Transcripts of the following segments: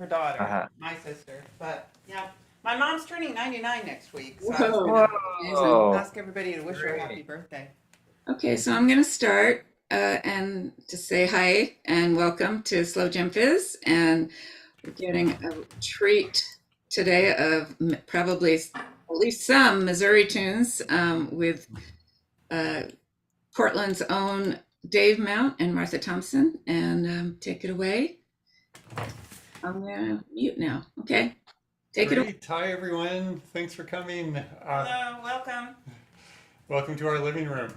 her daughter, Uh-huh. my sister. But yeah, my mom's turning 99 next week, so I was Whoa, gonna amazing. ask everybody to wish her a happy Great. birthday. Okay, so I'm going to start and to say hi and welcome to Slow Jam Fizz. And we're getting a treat today of probably at least some Missouri tunes with uh, Portland's own Dave Mount and Martha Thompson. And take it away. I'm going to mute now. Okay, take it away. Great. Hi, everyone. Thanks for coming. Hello, welcome. Welcome to our living room.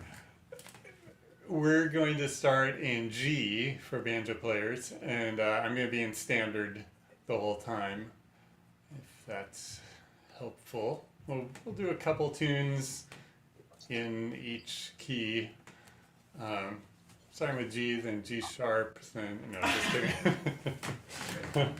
We're going to start in G for banjo players, and I'm going to be in standard the whole time, if that's helpful. We'll do a couple tunes in each key. Starting with G, then G sharp, then, no, just kidding.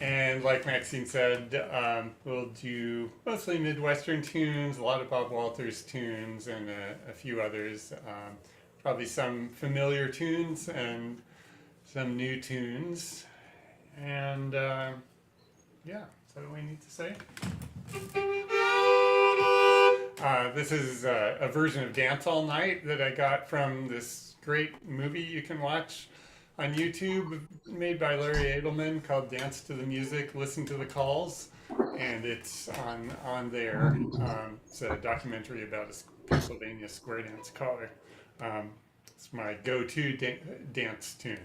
And like Maxine said, we'll do mostly Midwestern tunes, a lot of Bob Walters tunes, and a few others. Probably some familiar tunes and some new tunes. And yeah, is that what we need to say? This is a version of Dance All Night that I got from this great movie you can watch on YouTube made by Larry Edelman called Dance to the Music, Listen to the Calls. And it's on there. It's a documentary about a Pennsylvania square dance caller. It's my go-to dance tune.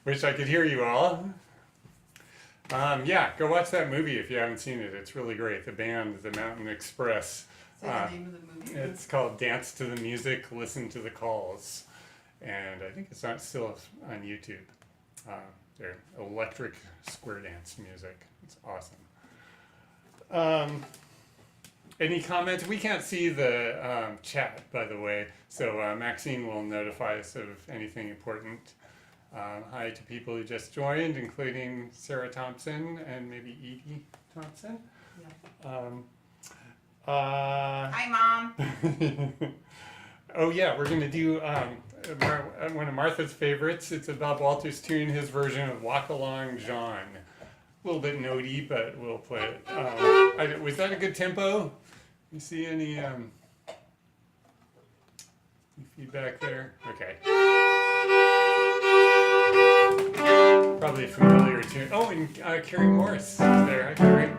Wish I could hear you all. Yeah, go watch that movie if you haven't seen it. It's really great. The band, the Mountain Express. Say the name of the movie. It's called Dance to the Music, Listen to the Calls. And I think it's not still on YouTube. They're electric square dance music. It's awesome. Any comments? We can't see the chat, by the way, so Maxine will notify us of anything important. Hi to people who just joined, including Sarah Thompson and maybe Edie Thompson. Yeah. Uh, Hi, Mom. oh yeah, we're gonna do one of Martha's favorites. It's a Bob Walters tune, his version of "Walk Along, John." A little bit notey, but we'll play it. Was that a good tempo? You see any feedback there? Okay. Probably a familiar tune. Oh, and Carrie Morris is there. Hi, Carrie.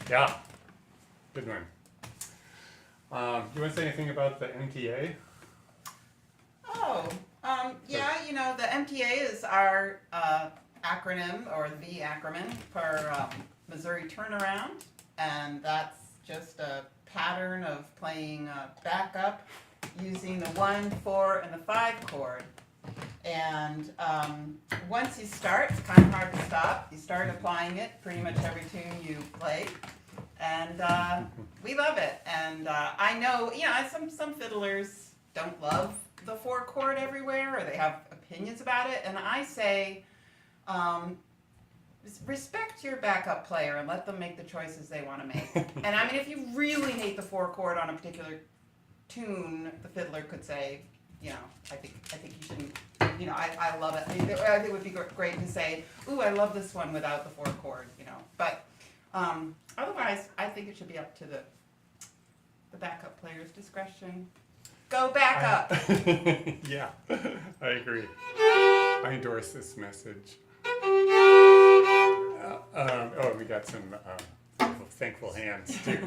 Yeah, good one. Do you want to say anything about the MTA? Oh, yeah, the MTA is our acronym, or the acronym for Missouri Turnaround, and that's just a pattern of playing backup using the 1, 4, and the 5 chord. And once you start, it's kind of hard to stop. You start applying it pretty much every tune you play, and we love it. And I know, some fiddlers don't love the 4 chord everywhere, or they have opinions about it. And I say, respect your backup player and let them make the choices they want to make. And I mean, if you really hate the 4 chord on a particular tune, the fiddler could say, you know, I think you shouldn't, you know, I love it. I think it would be great to say, ooh, I love this one without the 4 chord, you know. But otherwise, I think it should be up to the backup player's discretion. Go backup. Yeah, I agree. I endorse this message. We got some thankful hands too.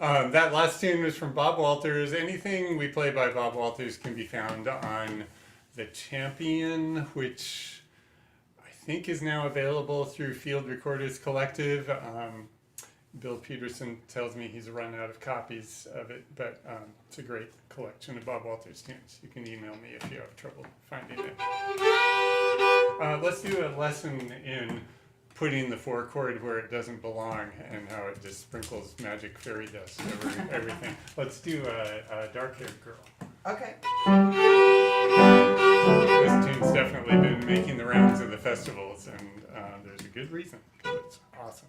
That last tune was from Bob Walters. Anything we play by Bob Walters can be found on The Champion, which I think is now available through Field Recorders Collective. Bill Peterson tells me he's run out of copies of it, but it's a great collection of Bob Walters tunes. You can email me if you have trouble finding it. Let's do a lesson in putting the 4 chord where it doesn't belong and how it just sprinkles magic fairy dust over everything. Let's do a dark-haired girl. Okay. This tune's definitely been making the rounds of the festivals, and there's a good reason. It's awesome.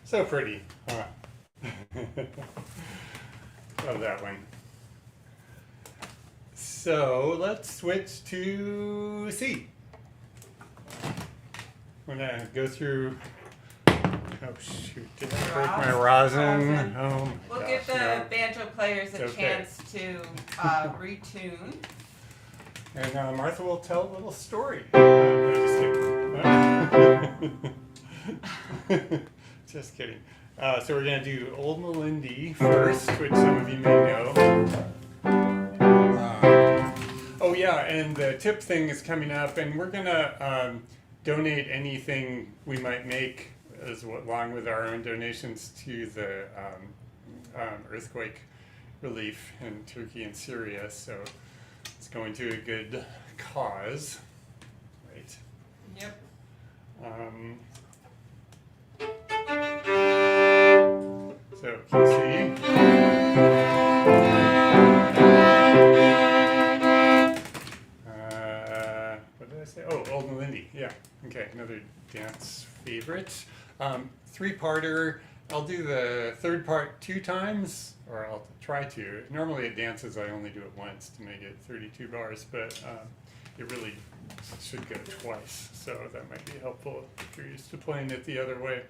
So pretty, huh? Love that one. So let's switch to C. I'm gonna go through. Oh shoot! Did I break my rosin? Oh my We'll gosh, give the no. banjo players a Okay. chance to retune. And Martha will tell a little story. No, just kidding. Just kidding. So we're going to do Old Melindy first, which some of you may know. yeah, and the tip thing is coming up, and we're gonna donate anything we might make along with our own donations to the earthquake relief in Turkey and Syria. So it's going to a good cause, right? Yep. So can you see? What did I say? Oh, Old and Lindy. Yeah. Okay, another dance favorite. Three-parter. I'll do the third part 2 times, or I'll try to. Normally at dances I only do it once to make it 32 bars, but it really should go twice, so that might be helpful if you're used to playing it the other way.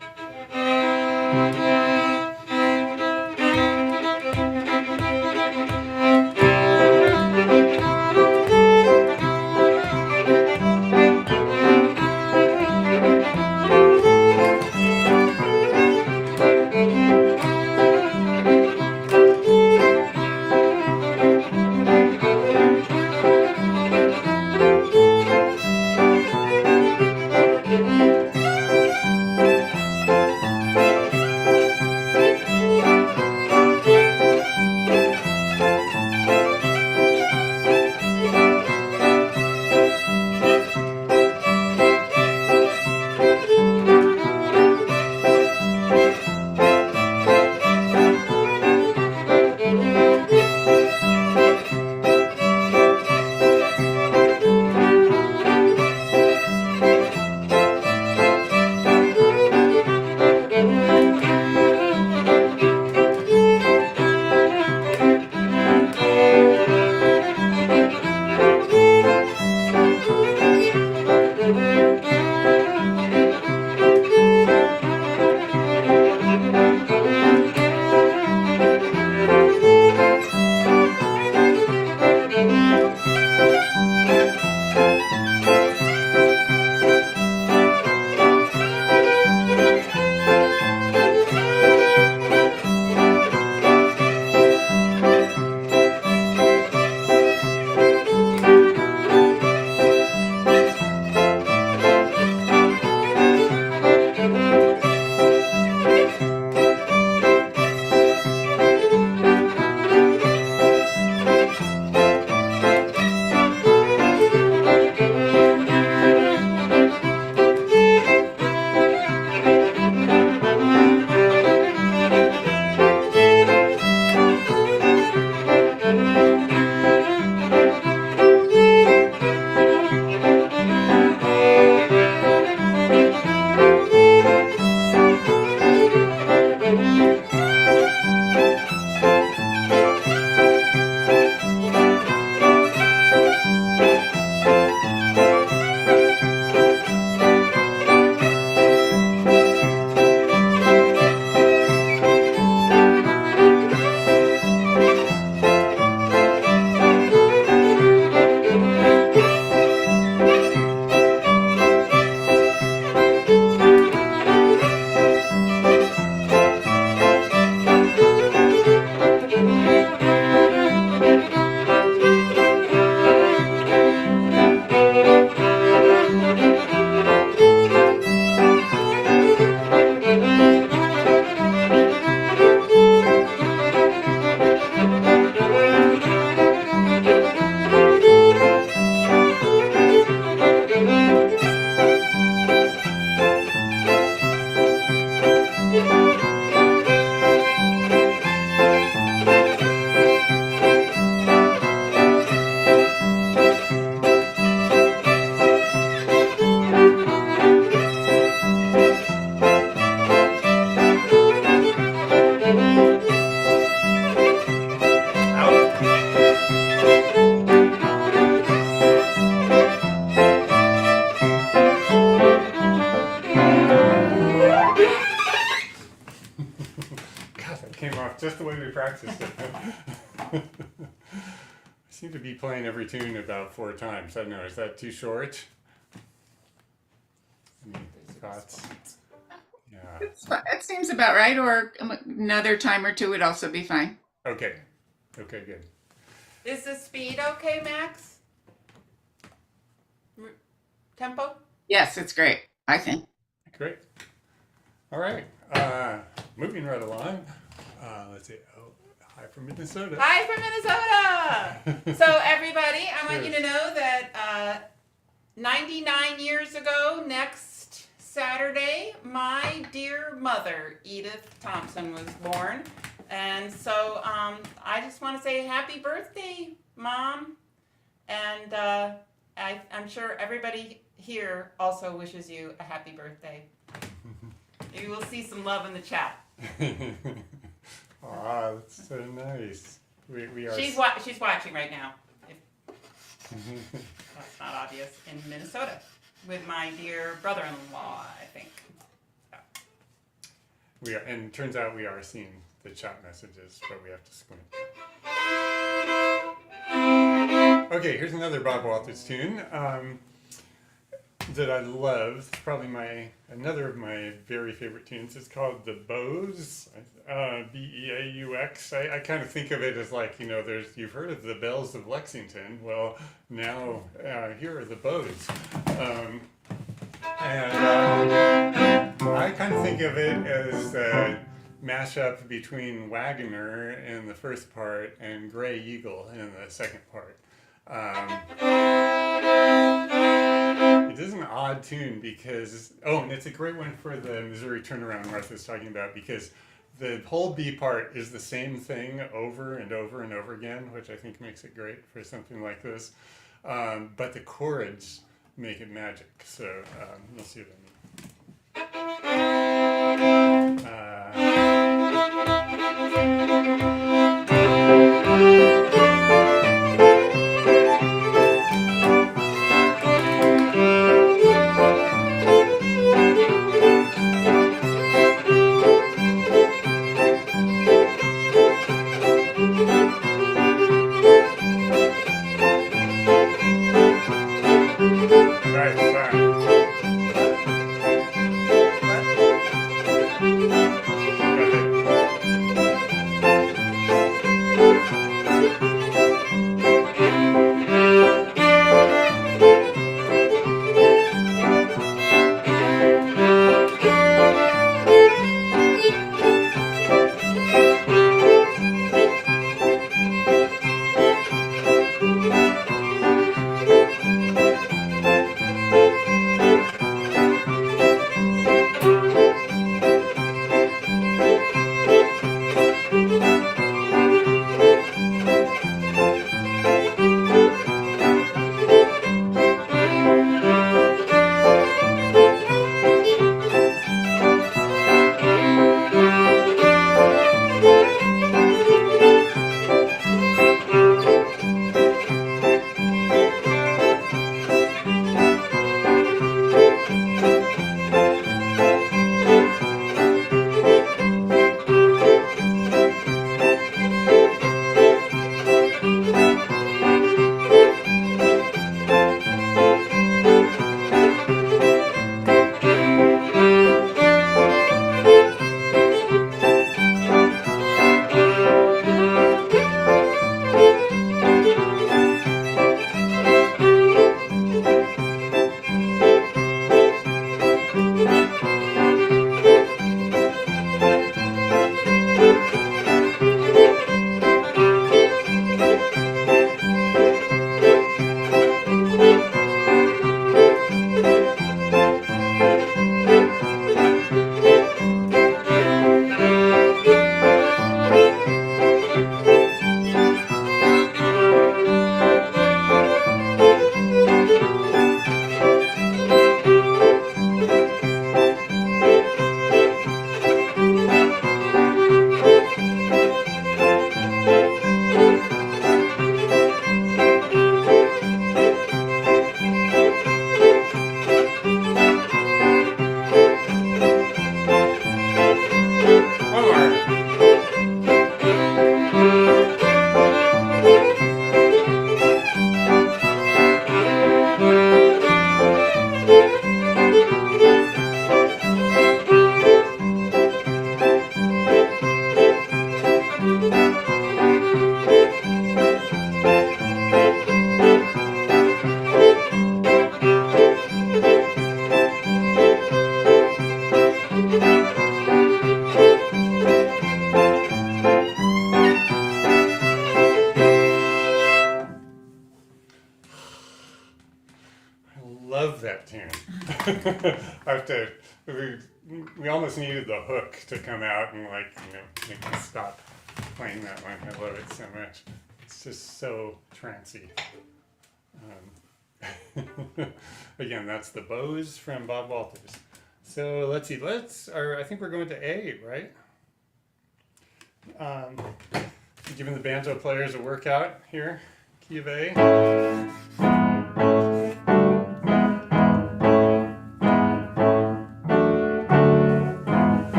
Just the way we practiced it. I seem to be playing every tune about 4 times. I don't know, is that too short? Any thoughts? Yeah. It seems about right, or another time or 2 would also be fine. Okay. Okay, good. Is the speed okay, Max? tempo? Yes, it's great, I think. Great. All right. Moving right along. Let's see. Oh, hi from Minnesota. Hi from Minnesota! So everybody, I want you to Cheers. know that 99 years ago, next Saturday, my dear mother, Edith Thompson, was born. And so I just want to say happy birthday, Mom. And I'm sure everybody here also wishes you a happy birthday. You will see some love in the chat. Aw, that's so nice. We are. She's watching right now. If that's not obvious, in Minnesota with my dear brother-in-law, I think. So. We are, and it turns out we are seeing the chat messages, but we have to squint. Okay, here's another Bob Walters tune that I love. It's probably another of my very favorite tunes. It's called The Bows, Beaux. I kind of think of it as like, you've heard of the Bells of Lexington. Well, now here are the Bows. I kind of think of it as a mashup between Wagoner in the first part and Gray Eagle in the second part. It is an odd tune because, and it's a great one for the Missouri turnaround Martha was talking about, because the whole B part is the same thing over and over and over again, which I think makes it great for something like this. But the chords make it magic. So you'll see what I mean. love that tune. I have to. We almost needed the hook to come out and like make me stop playing that one. I love it so much. It's just so trancy. Again, that's the Bows from Bob Walters. So let's see. I think we're going to A, right? Giving the banjo players a workout here. Key of A.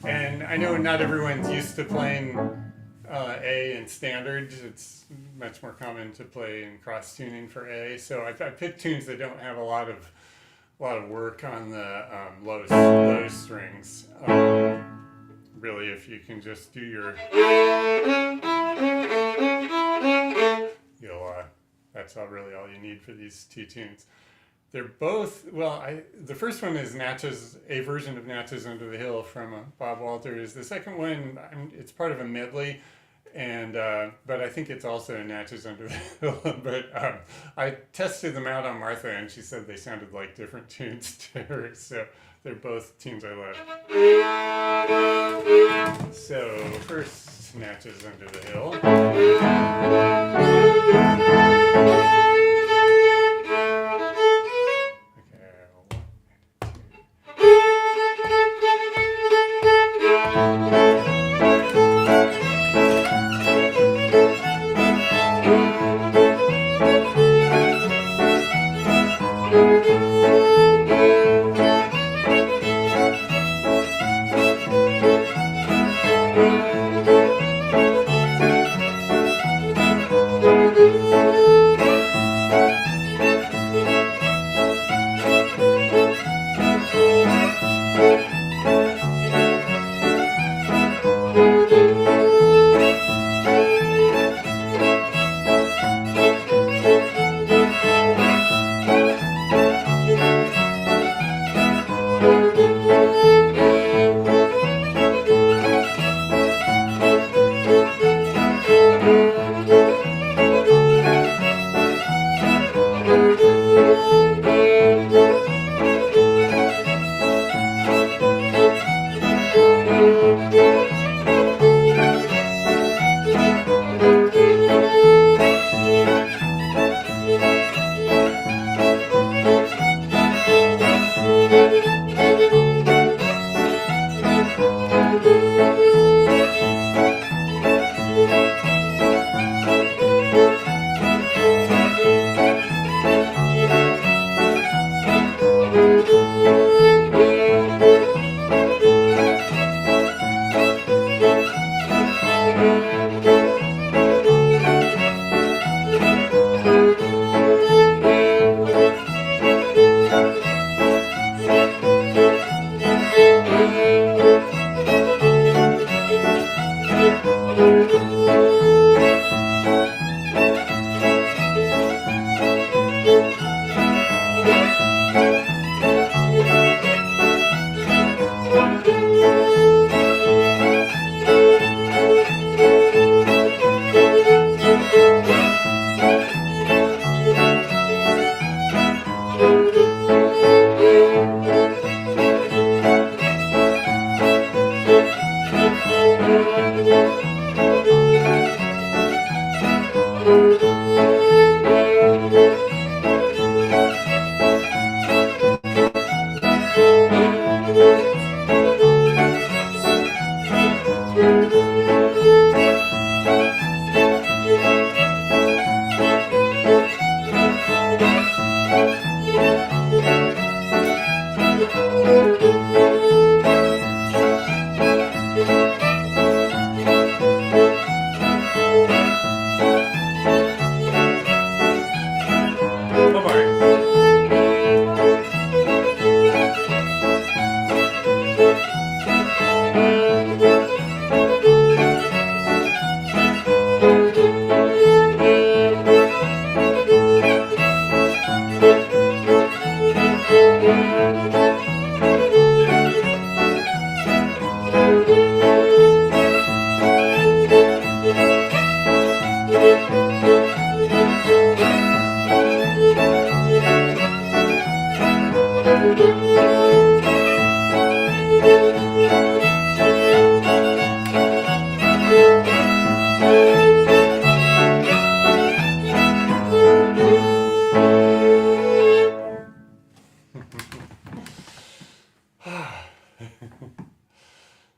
And I know not everyone's used to playing A in standard. It's much more common to play in cross tuning for A. So I picked tunes that don't have a lot of work on the low strings. Really, if you can just do your, that's really all you need for these two tunes. They're both, the first one is a version of Natchez Under the Hill from Bob Walters. The second one, it's part of a medley, and but I think it's also Natchez Under the Hill. But I tested them out on Martha, and she said they sounded like different tunes to her. So they're both tunes I love. So first, Natchez Under the Hill.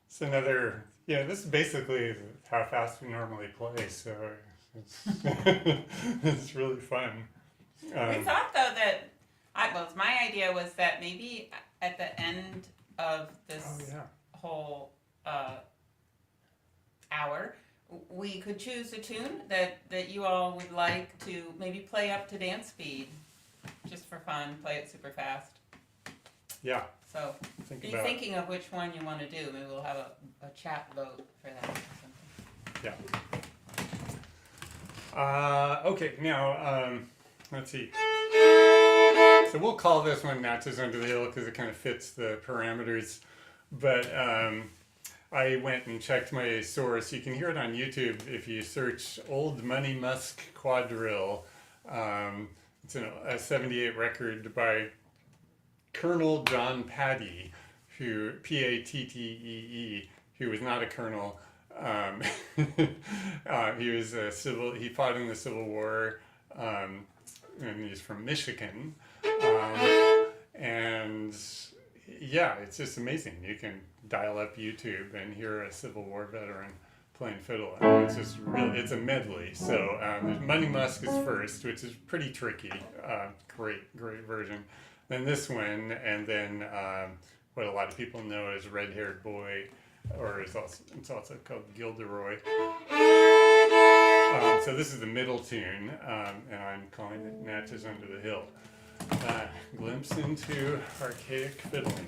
It's another, yeah, this is basically how fast we normally play, so it's, it's really fun. We Um, thought though that, my idea was that maybe at the end of this oh, yeah. whole hour, we could choose a tune that you all would like to maybe play up to dance speed, just for fun. Play it super fast. Yeah, So think be about it. thinking of which one you want to do. Maybe we'll have a chat vote for that or something. Yeah. Okay, now, let's see. So we'll call this one Natchez Under the Hill because it kind of fits the parameters. But I went and checked my source. You can hear it on YouTube if you search Old Money Musk Quadrille. It's a 78 record by Colonel John Patty, who Pattee, who was not a colonel. He was he fought in the Civil War, and he's from Michigan. And yeah, it's just amazing. You can dial up YouTube and hear a Civil War veteran playing fiddle. And it's just really, it's a medley. So Money Musk is first, which is pretty tricky. Great version. Then this one, and then what a lot of people know as Red Haired Boy, or it's also called Gilderoy. So this is the middle tune, and I'm calling it Natchez Under the Hill. Glimpse into archaic fiddling.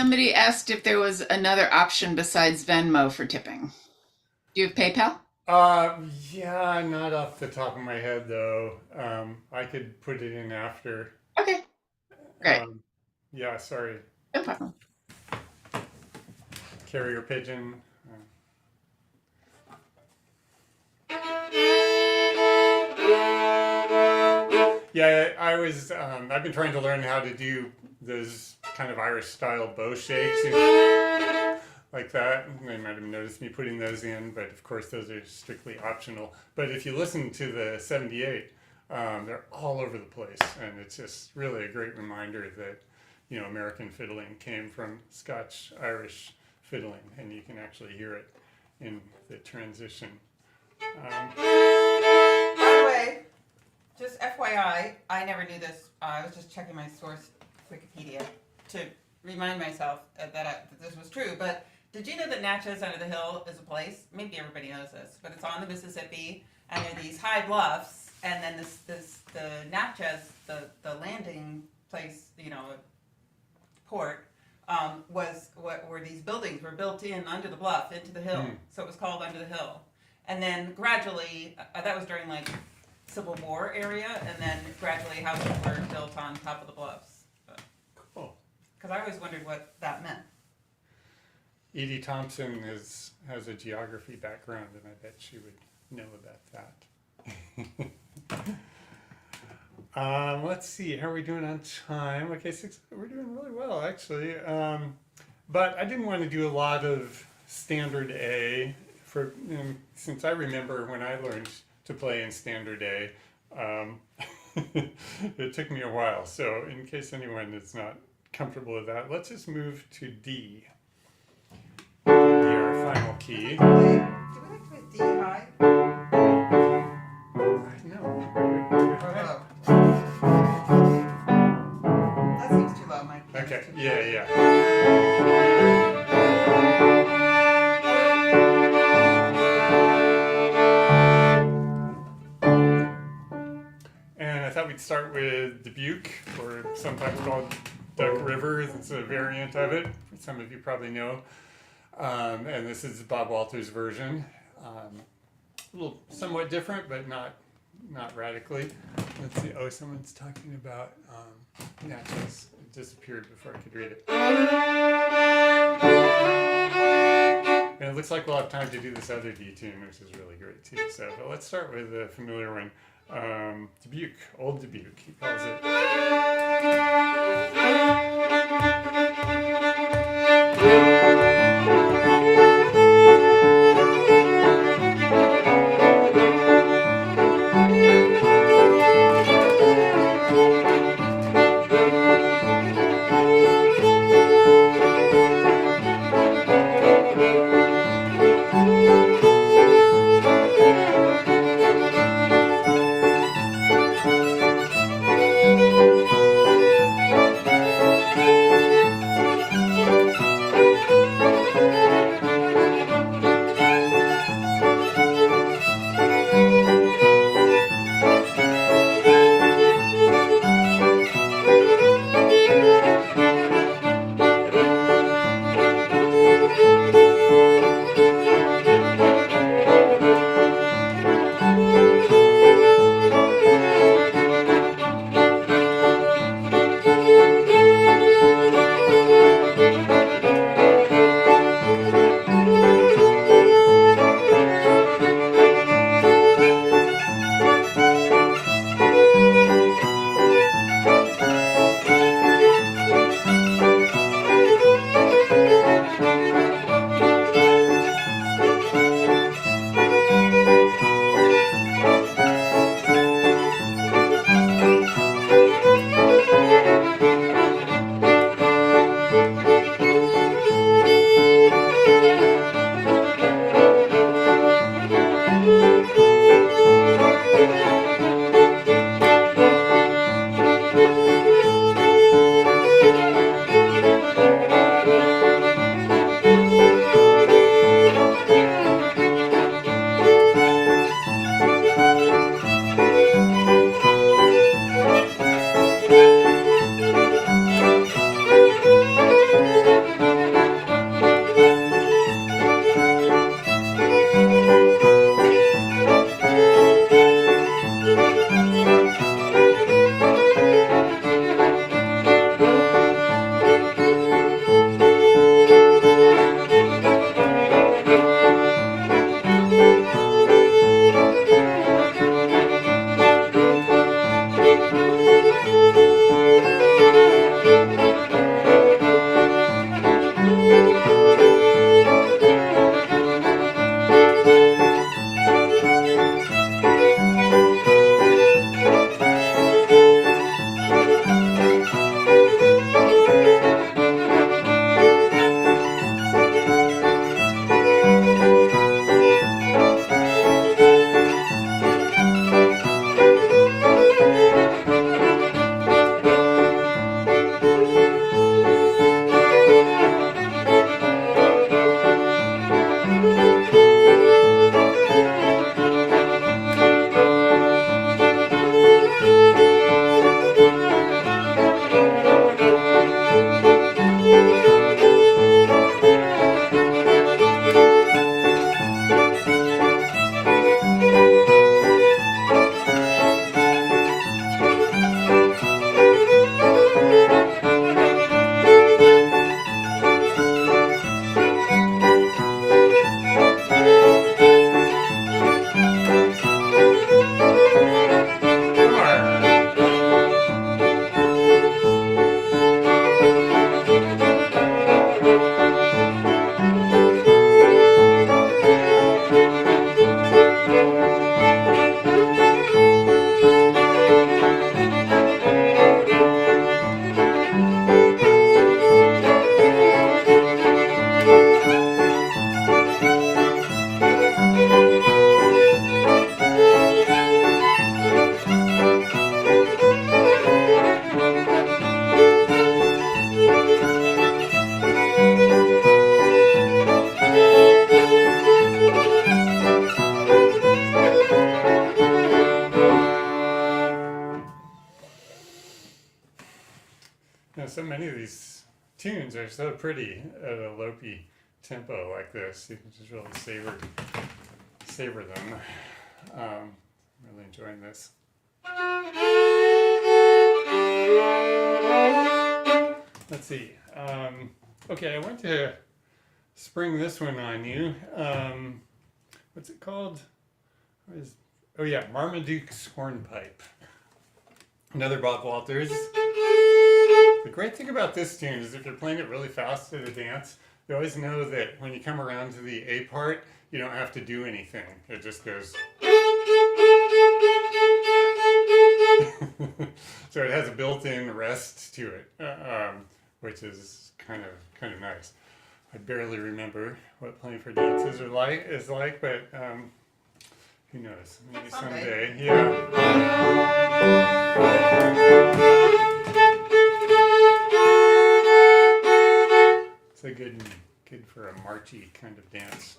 Somebody asked if there was another option besides Venmo for tipping. Do you have PayPal? Yeah, not off the top of my head though. I could put it in after. Okay, great. Um, yeah, sorry. No problem. Carrier pigeon. Yeah, I've been trying to learn how to do those kind of Irish style bow shakes like that. They might have noticed me putting those in, but of course those are strictly optional. But if you listen to the 78, they're all over the place. And it's just really a great reminder that, American fiddling came from Scotch-Irish fiddling, and you can actually hear it in the transition. By the way, just FYI, I never knew this. I was just checking my source, Wikipedia, to remind myself that this was true. But did you know that Natchez Under the Hill is a place? Maybe everybody knows this, but it's on the Mississippi, and there are these high bluffs, and then the Natchez, the landing place, port, was where these buildings were built in under the bluff into the hill. So it was called Under the Hill. And then gradually, that was during like Civil War area, and then gradually houses were built on top of the bluffs. Cool. Because I always wondered what that meant. Edie Thompson has a geography background, and I bet she would know about that. Let's see, how are we doing on time? Okay, we're doing really well, actually. But I didn't want to do a lot of standard A since I remember when I learned to play in standard A. It took me a while, so in case anyone is not comfortable with that, let's just move to D. D, our final key. Do we like to put D high? No. Or low? That seems too low, Mike. Okay, yeah. And I thought we'd start with Dubuque, or sometimes called Duck River. It's a variant of it. Some of you probably know. And this is Bob Walters' version. A little somewhat different, but not radically. Let's see. Oh, someone's talking about Natchez. It disappeared before I could read it. And it looks like we'll have time to do this other D tune, which is really great too. So, but let's start with a familiar one. Dubuque, Old Dubuque, he calls it. so many of these tunes are so pretty at a lopey tempo like this. You can just really savor them. Really enjoying this. Let's see. Okay, I want to spring this one on you. What's it called? Oh yeah, Marmaduke's Hornpipe. Another Bob Walters. The great thing about this tune is if you're playing it really fast at a dance, you always know that when you come around to the A part, you don't have to do anything. It just goes. So it has a built-in rest to it, which is kind of nice. I barely remember what playing for dances is like, but who knows? Maybe someday. Yeah. It's a good for a marchy kind of dance.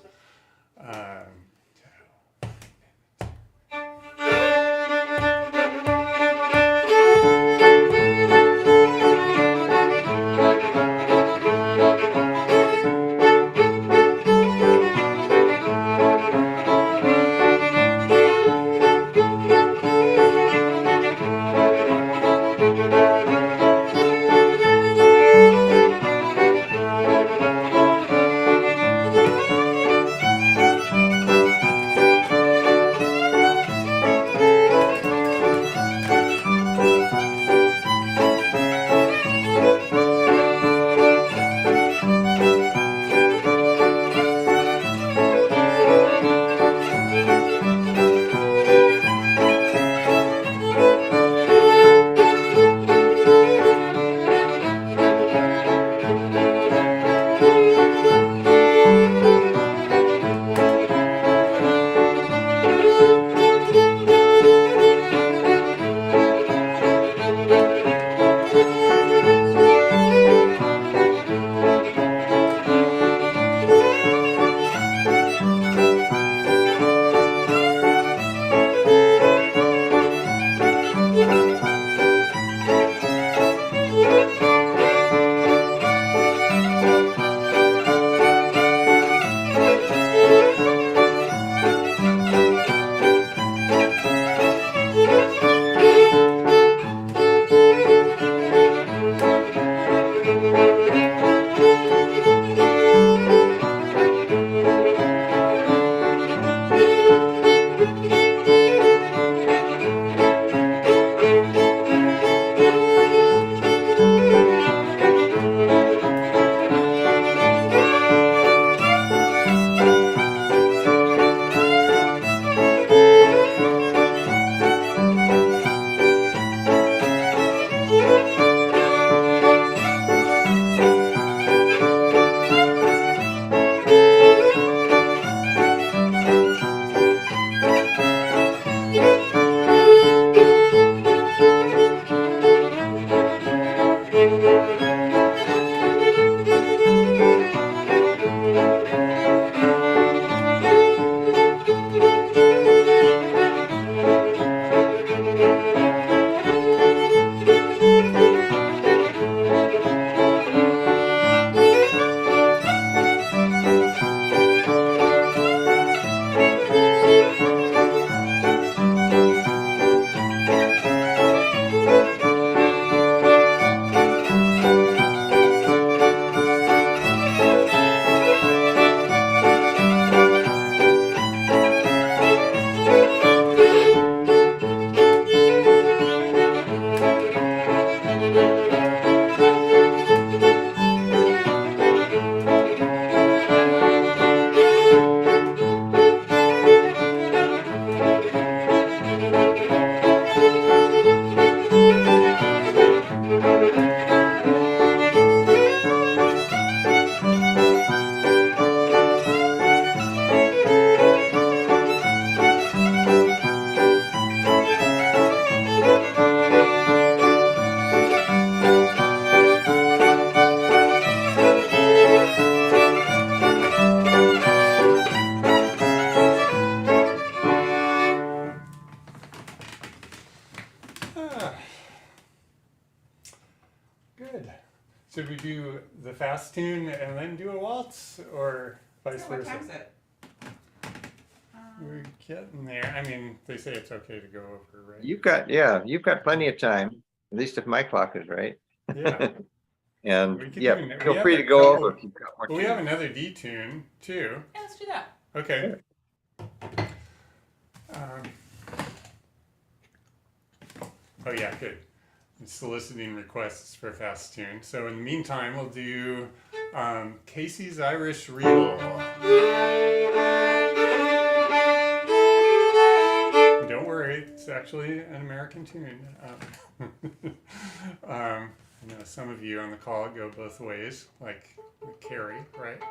should we do the fast tune and then do a waltz, or vice So what versa? time is it? We're getting there. I mean, they say it's okay to go over, right? You've got plenty of time, at least if my clock is right. Yeah. And We could yeah, even- we feel have free a to go couple- over if you've got more Well, we have time. another D tune too. Yeah, let's do that. Okay. Oh yeah, good. I'm soliciting requests for fast tune. So in the meantime, we'll do Casey's Irish Reel. Don't worry, it's actually an American tune. I know some of you on the call go both ways, like Carrie, right?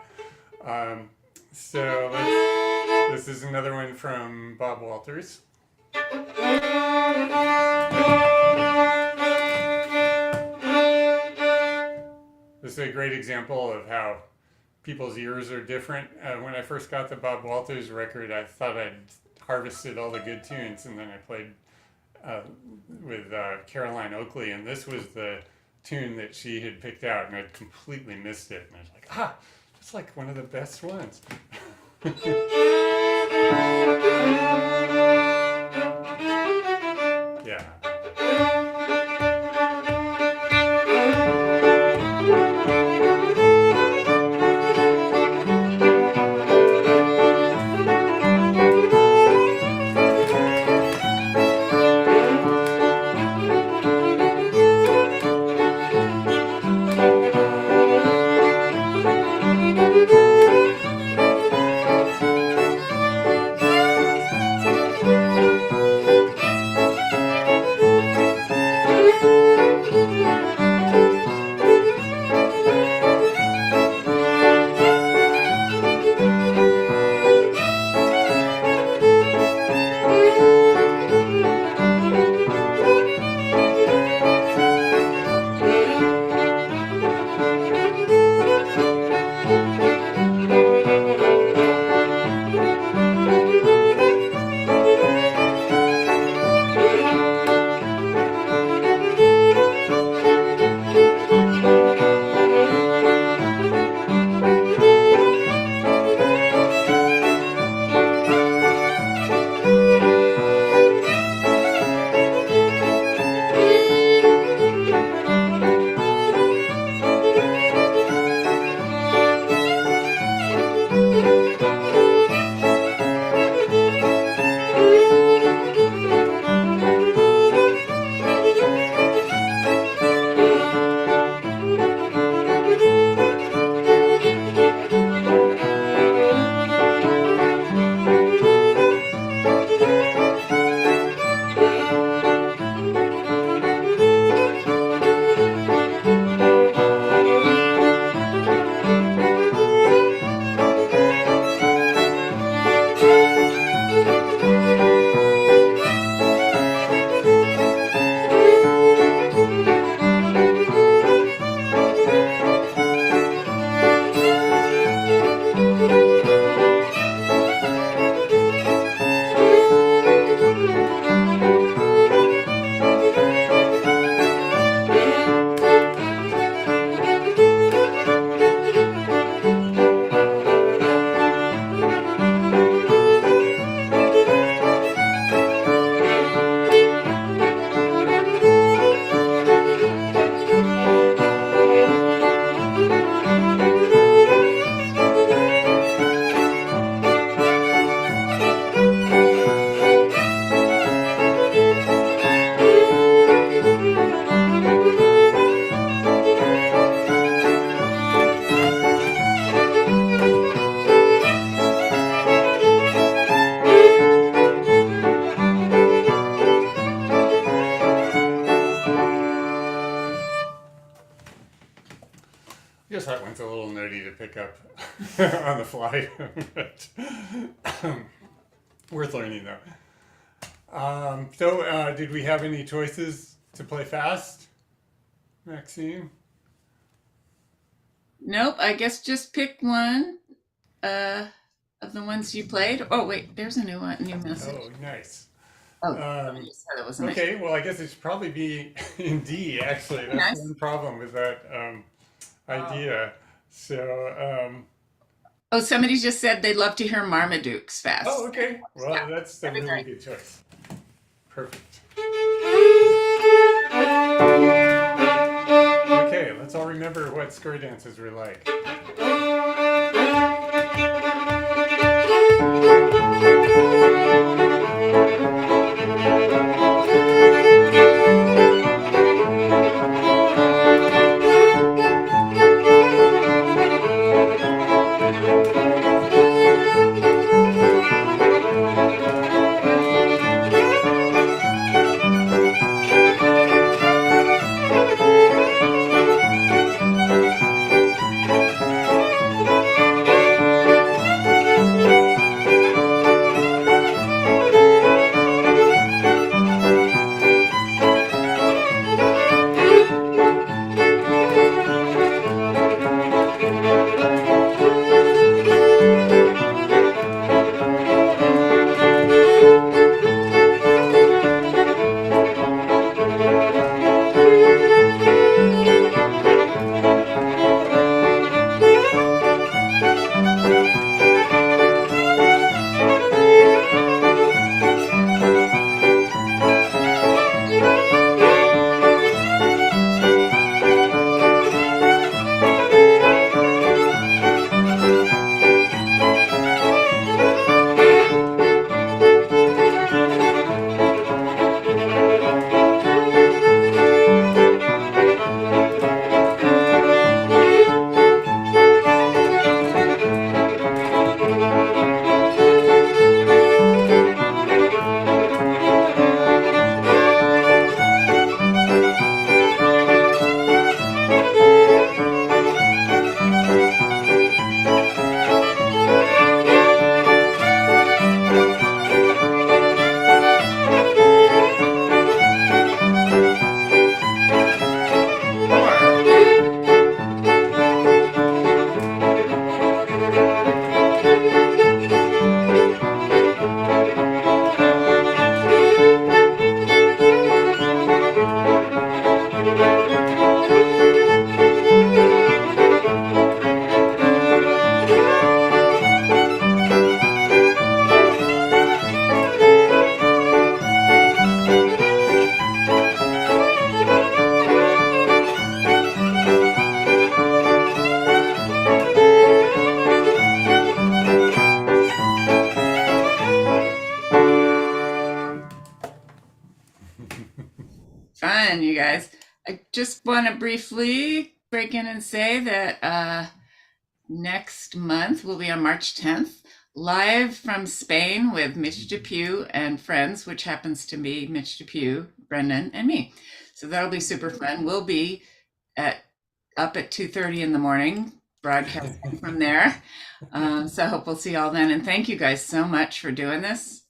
So this is another one from Bob Walters. This is a great example of how people's ears are different. When I first got the Bob Walters record, I thought I'd harvested all the good tunes, and then I played with Caroline Oakley, and this was the tune that she had picked out, and I'd completely missed it. And I was like, that's like one of the best ones. Yeah. I guess that one's a little nerdy to pick up on the fly, but worth learning though. So did we have any choices to play fast, Maxine? Nope, I guess just pick one of the ones you played. Oh wait, there's a new message. Oh, nice. Oh, you said it wasn't it. Okay, well, I guess it should probably be in D, actually. That's Nice. one problem with that idea. So, Oh, somebody just said they'd love to hear Marmaduke's fast. oh, okay. Well, Yeah, that's a that'd be really great. good choice. Perfect. Okay, let's all remember what square dances were like. Fun, you guys. I just want to briefly break in and say that next month we'll be on March 10th, live from Spain with Mitch Depew and friends, which happens to be Mitch Depew, Brendan, and me. So that'll be super fun. We'll be up at 2:30 in the morning, broadcasting from there. So I hope we'll see you all then. And thank you guys so much for doing this,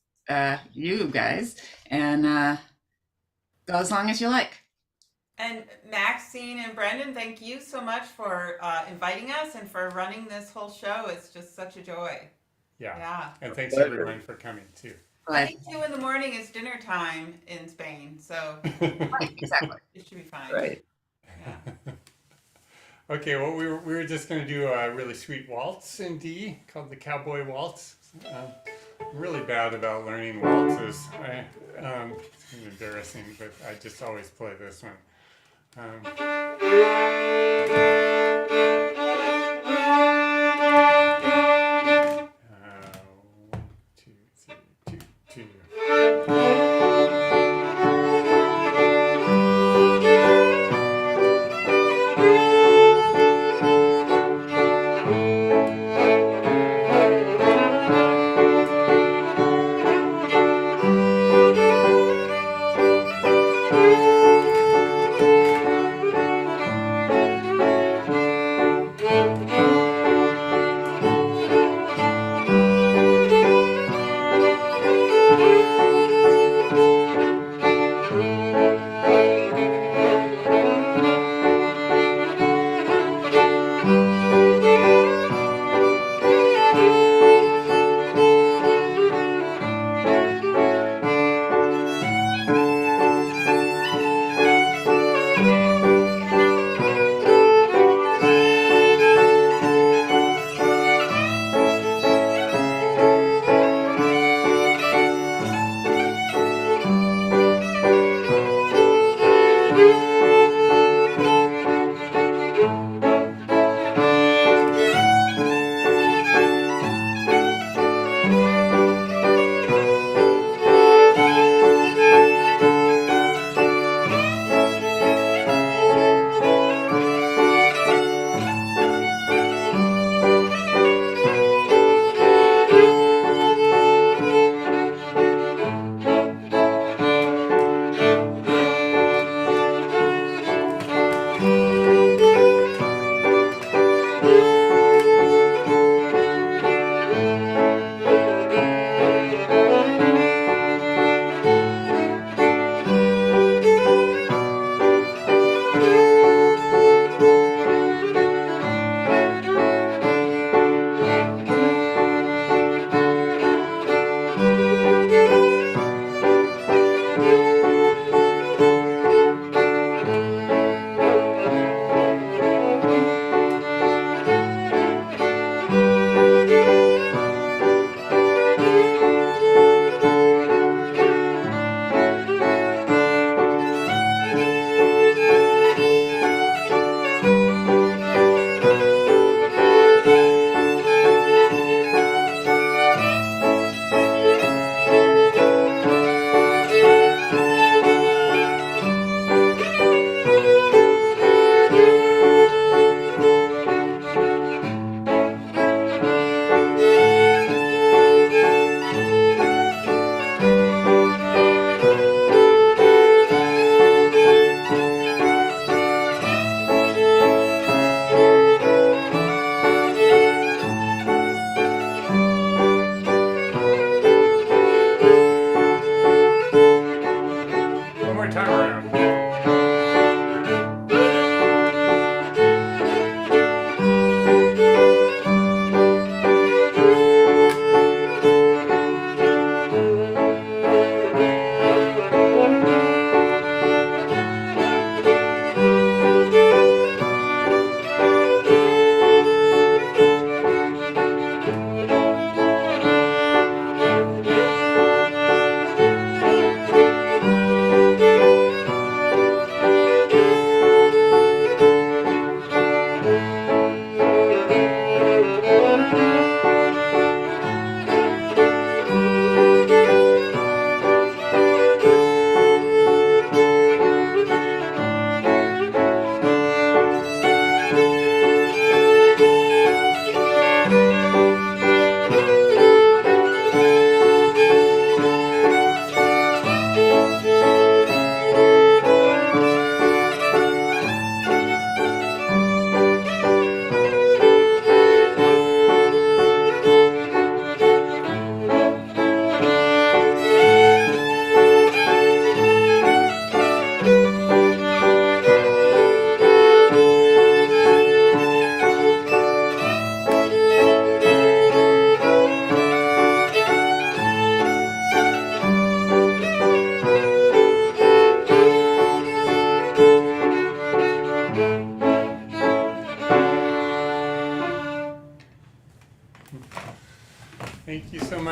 you guys, and go as long as you like. And Maxine and Brendan, thank you so much for inviting us and for running this whole show. It's just such a joy. Yeah. Yeah. And thanks Pleasure. everyone for coming too. I think 2 in the morning is dinner time in Spain, so Right, exactly. it should be fine. Right. Yeah. Okay, well, we were just going to do a really sweet waltz in D called the Cowboy Waltz. I'm really bad about learning waltzes. It's kind of embarrassing, but I just always play this one. One, two, three, two, two.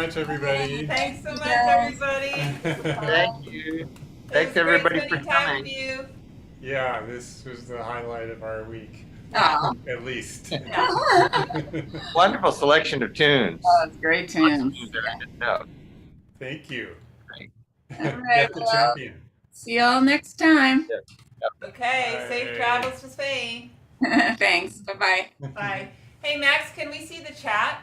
much, everybody. Thanks so much, Yeah. everybody. Thank you. It Thanks was great everybody for spending time coming. with you. Yeah, this was the highlight of our week, Aw. at least. Wonderful selection of tunes. Oh, it's great Lots of tunes. tunes that I didn't know. Thank you. All right, Get the well, champion. see y'all next time. Okay, safe Bye. travels to Spain. Thanks. Bye-bye. Bye. Hey, Max, can we see the chat?